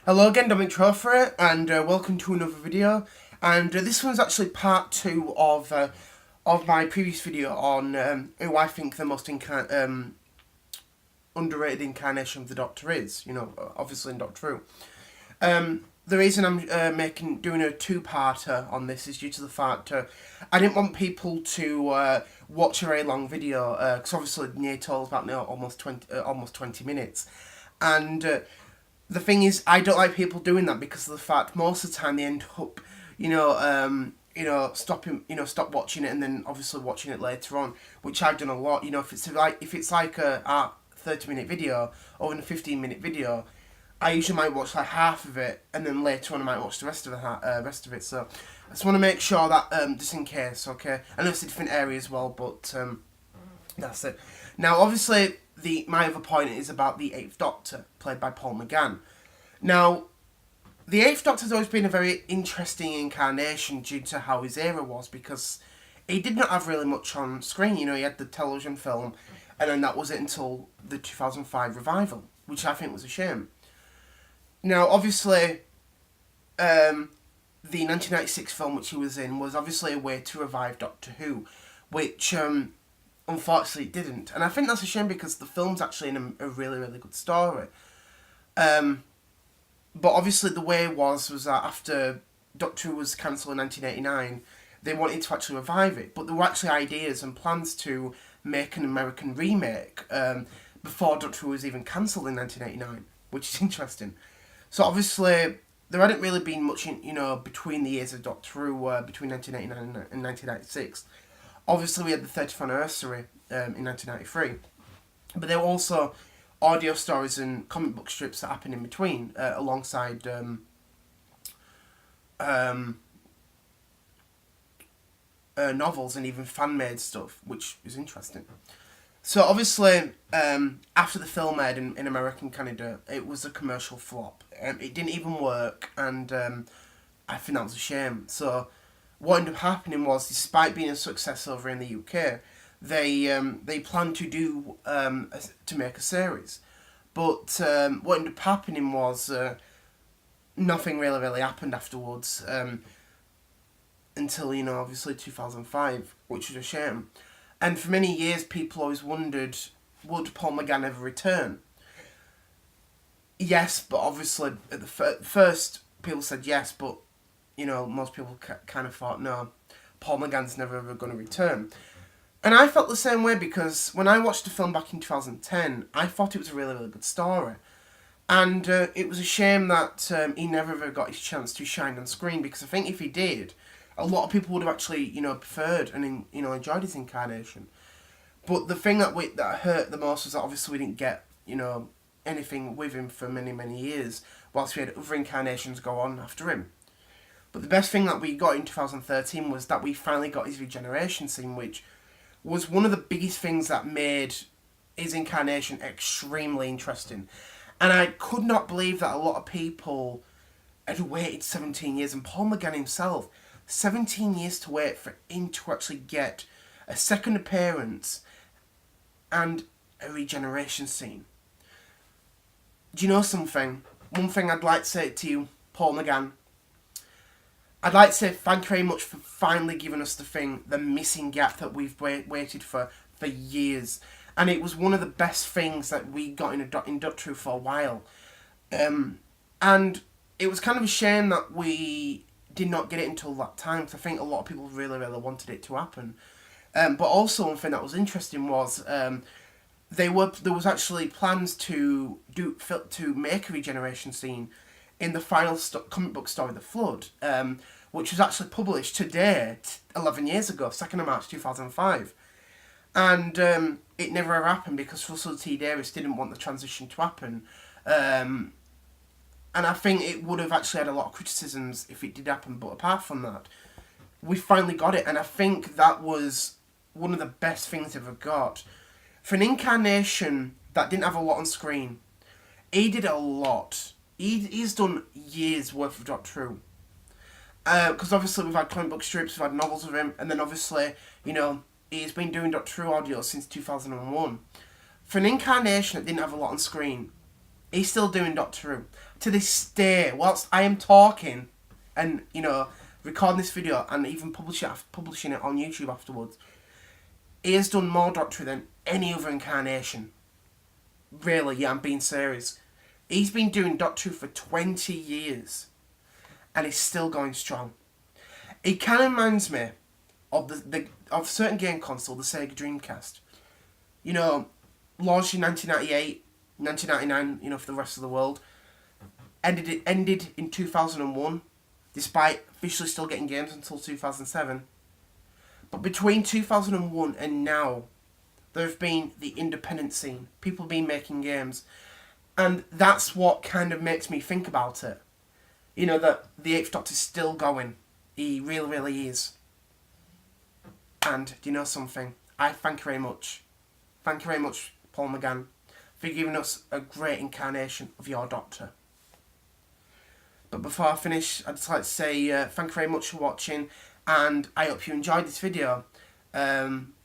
Hello again, Dominic Trophy, and welcome to another video. And this one's actually part 2 of my previous video on who I think the most underrated incarnation of the Doctor is. You know, obviously in Doctor Who. The reason I'm doing a two-parter on this is due to the fact I didn't want people to watch a very long video because obviously near told about almost 20 minutes, and the thing is, I don't like people doing that because of the fact most of the time they end up, stop watching it and then obviously watching it later on, which I've done a lot. You know, if it's like a 30-minute video or a 15-minute video, I usually might watch like half of it and then later on I might watch the rest of it. So I just want to make sure that just in case, okay. I know it's a different area as well, but that's it. Now, obviously, my other point is about the Eighth Doctor, played by Paul McGann. Now, the Eighth Doctor's always been a very interesting incarnation due to how his era was, because he did not have really much on screen. You know, he had the television film, and then that was it until the 2005 revival, which I think was a shame. Now, obviously, the 1996 film which he was in was obviously a way to revive Doctor Who, which unfortunately it didn't. And I think that's a shame because the film's actually in a really, really good story. But obviously the way it was that after Doctor Who was cancelled in 1989, they wanted to actually revive it. But there were actually ideas and plans to make an American remake before Doctor Who was even cancelled in 1989, which is interesting. So obviously there hadn't really been much, between the years of Doctor Who, between 1989 and 1996. Obviously we had the 30th anniversary in 1993. But there were also audio stories and comic book strips that happened in between, alongside novels and even fan-made stuff, which is interesting. So obviously, after the film aired in America and Canada, it was a commercial flop. It didn't even work, and I think that was a shame. So what ended up happening was, despite being a success over in the UK, they planned to make a series, but what ended up happening was nothing really happened afterwards until obviously 2005, which was a shame. And for many years, people always wondered, would Paul McGann ever return? Yes, but obviously at the first people said yes, but most people kind of thought no, Paul McGann's never ever going to return. And I felt the same way because when I watched the film back in 2010, I thought it was a really, really good story. And it was a shame that he never ever got his chance to shine on screen, because I think if he did, a lot of people would have actually, preferred and, enjoyed his incarnation. But the thing that hurt the most was that obviously we didn't get, anything with him for many, many years, whilst we had other incarnations go on after him. But the best thing that we got in 2013 was that we finally got his regeneration scene, which was one of the biggest things that made his incarnation extremely interesting. And I could not believe that a lot of people had waited 17 years, and Paul McGann himself, 17 years to wait for him to actually get a second appearance and a regeneration scene. Do you know something? One thing I'd like to say to you, Paul McGann, I'd like to say thank you very much for finally giving us the missing gap that we've waited for years. And it was one of the best things that we got in Doctor Who for a while. And it was kind of a shame that we did not get it until that time, because I think a lot of people really, really wanted it to happen. But also one thing that was interesting was there was actually plans to make a regeneration scene in the final comic book story, The Flood, which was actually published today, 11 years ago, 2nd of March 2005. And it never ever happened because Russell T Davies didn't want the transition to happen. And I think it would have actually had a lot of criticisms if it did happen, but apart from that, we finally got it, and I think that was one of the best things ever got. For an incarnation that didn't have a lot on screen, he did a lot. He's done years worth of Doctor Who. Because obviously we've had comic book strips, we've had novels of him, and then obviously, he's been doing Doctor Who audio since 2001. For an incarnation that didn't have a lot on screen, He's still doing Doctor Who. To this day, whilst I am talking and, you know, recording this video and even publishing it on YouTube afterwards, he has done more Doctor Who than any other incarnation. Really, yeah, I'm being serious. He's been doing Doctor Who for 20 years and he's still going strong. It kind of reminds me of of a certain game console, the Sega Dreamcast. You know, launched in 1998, 1999, you know, for the rest of the world. Ended in 2001, despite officially still getting games until 2007. But between 2001 and now, there have been the independent scene. People have been making games. And that's what kind of makes me think about it. You know, that the Eighth Doctor's still going. He really, really is. And, do you know something? I thank you very much. Thank you very much, Paul McGann, for giving us a great incarnation of your Doctor. But before I finish, I'd just like to say thank you very much for watching, and I hope you enjoyed this video.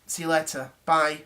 See you later. Bye.